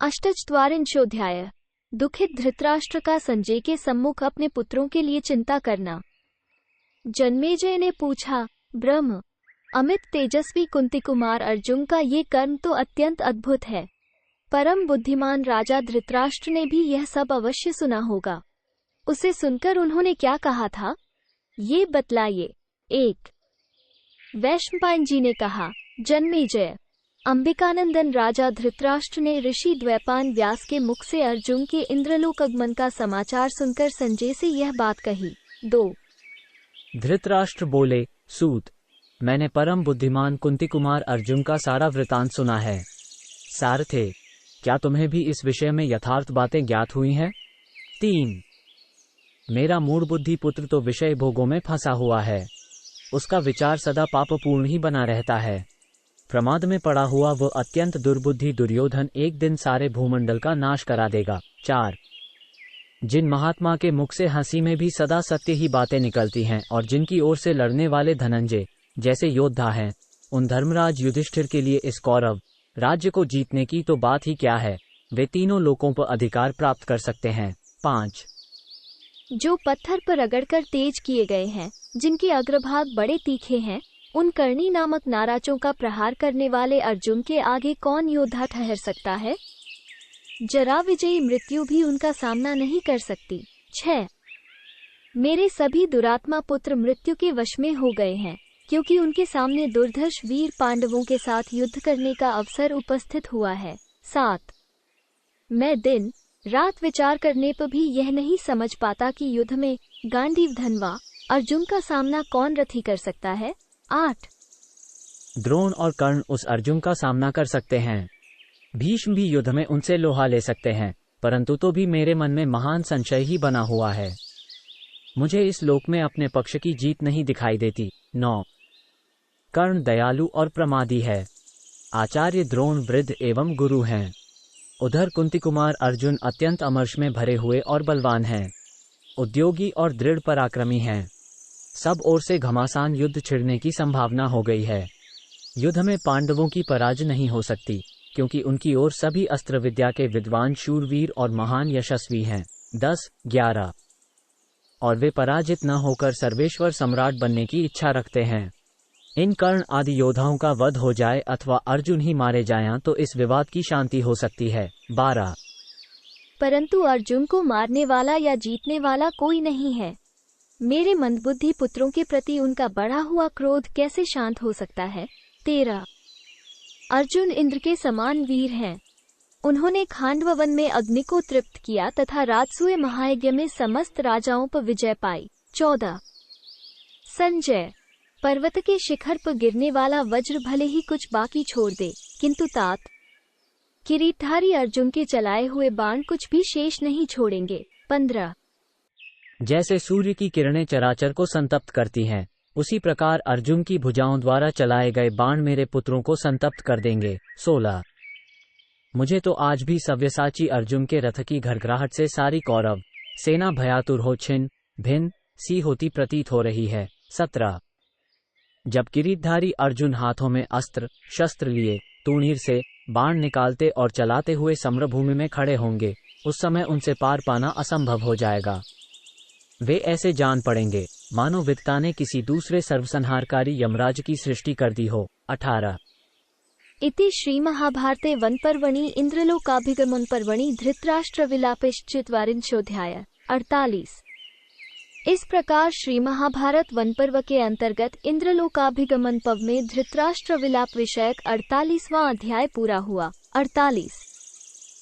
अष्टचत्वारिंशोऽध्याय। दुखित धृतराष्ट्र का संजय के सम्मुख अपने पुत्रों के लिए चिंता करना। जन्मेजय ने पूछा, ब्रह्म अमित तेजस्वी कुंती कुमार अर्जुन का ये कर्म तो अत्यंत अद्भुत है। परम बुद्धिमान राजा धृतराष्ट्र ने भी यह सब अवश्य सुना होगा। उसे सुनकर उन्होंने क्या कहा था, ये बतलाइए। 1। वैशंपायन जी ने कहा, जन्मेजय, अंबिकानंदन राजा धृतराष्ट्र ने ऋषि द्वैपायन व्यास के मुख से अर्जुन के इंद्रलोक आगमन का समाचार सुनकर संजय से यह बात कही। 2। धृतराष्ट्र बोले, सूत, मैंने परम बुद्धिमान कुंती कुमार अर्जुन का सारा वृतांत सुना है। सारथे, क्या तुम्हें भी इस विषय में यथार्थ बातें ज्ञात हुई हैं? 3। मेरा मूढ़ बुद्धि पुत्र तो विषय भोगों में फंसा हुआ है। उसका विचार सदा पापपूर्ण ही बना रहता है। प्रमाद में पड़ा हुआ वो अत्यंत दुर्बुद्धि दुर्योधन एक दिन सारे भूमंडल का नाश करा देगा। 4। जिन महात्मा के मुख से हंसी में भी सदा सत्य ही बातें निकलती हैं और जिनकी ओर से लड़ने वाले धनंजय जैसे योद्धा हैं, उन धर्मराज युधिष्ठिर के लिए इस कौरव राज्य को जीतने की तो बात ही क्या है। वे तीनों लोकों पर अधिकार प्राप्त कर सकते हैं। 5। जो पत्थर पर रगड़कर तेज किए गए हैं, जिनके अग्रभाग बड़े तीखे हैं, उन कर्णी नामक नाराजों का प्रहार करने वाले अर्जुन के आगे कौन योद्धा ठहर सकता है? जरा विजयी मृत्यु भी उनका सामना नहीं कर सकती। 6। मेरे सभी दुरात्मा पुत्र मृत्यु के वश में हो गए हैं, क्योंकि उनके सामने दुर्धर्ष वीर पांडवों के साथ युद्ध करने का अवसर उपस्थित हुआ है। 7। मैं दिन रात विचार करने पर भी यह नहीं समझ पाता कि युद्ध में गांडीव धनवा अर्जुन का सामना कौन रथी कर सकता है। 8। द्रोण और कर्ण उस अर्जुन का सामना कर सकते हैं। भीष्म भी युद्ध में उनसे लोहा ले सकते हैं, परंतु तो भी मेरे मन में महान संशय ही बना हुआ है। मुझे इस लोक में अपने पक्ष की जीत नहीं दिखाई देती। 9। कर्ण दयालु और प्रमादी है। आचार्य द्रोण वृद्ध एवं गुरु हैं। उधर कुंती कुमार अर्जुन अत्यंत अमर्ष में भरे हुए और बलवान हैं, उद्योगी और दृढ़ पराक्रमी हैं। सब ओर से घमासान युद्ध छिड़ने की संभावना हो गई है। युद्ध में पांडवों की पराजय नहीं हो सकती, क्योंकि उनकी ओर सभी अस्त्र विद्या के विद्वान शूरवीर और महान यशस्वी हैं। 10, 11 और वे पराजित न होकर सर्वेश्वर सम्राट बनने की इच्छा रखते हैं। इन कर्ण आदि योद्धाओं का वध हो जाए अथवा अर्जुन ही मारे जाएं तो इस विवाद की शांति हो सकती है। 12 परंतु अर्जुन को मारने वाला या जीतने वाला कोई नहीं है। मेरे मंदबुद्धि पुत्रों के प्रति उनका बढ़ा हुआ क्रोध कैसे शांत हो सकता है। 13 अर्जुन इंद्र के समान वीर हैं। उन्होंने खांडव वन में अग्नि को तृप्त किया तथा राजसूय महायज्ञ में समस्त राजाओं पर विजय पाई। 14 संजय, पर्वत के शिखर पर गिरने वाला वज्र भले ही कुछ बाकी छोड़ दे, किंतु तात किरीटधारी अर्जुन के चलाए हुए बाण कुछ भी शेष नहीं छोड़ेंगे। 15 जैसे सूर्य की किरणें चराचर को संतप्त करती हैं, उसी प्रकार अर्जुन की भुजाओं द्वारा चलाए गए बाण मेरे पुत्रों को संतप्त कर देंगे। 16 मुझे तो आज भी सव्यसाची अर्जुन के रथ की घरघराहट से सारी कौरव सेना भयातुर हो छिन्न भिन्न सी होती प्रतीत हो रही है। 17 जब किरीटधारी अर्जुन हाथों में अस्त्र शस्त्र लिए तूणीर से बाण निकालते और चलाते हुए समरभूमि में खड़े होंगे, उस समय उनसे पार पाना असंभव हो जाएगा। वे ऐसे जान पड़ेंगे मानो वित्ता ने किसी दूसरे सर्वसंहारकारी यमराज की सृष्टि कर दी हो। 18 इति श्री महाभारते वन पर्वणि इंद्रलोकाभिगमन पर्वणि धृतराष्ट्र विलापेश्चत्वारिंशोऽध्याय। 48 इस प्रकार श्री महाभारत वन पर्व के अंतर्गत इंद्रलोकाभिगमन पर्व में धृतराष्ट्र विलाप विषयक 48वां अध्याय पूरा हुआ। 48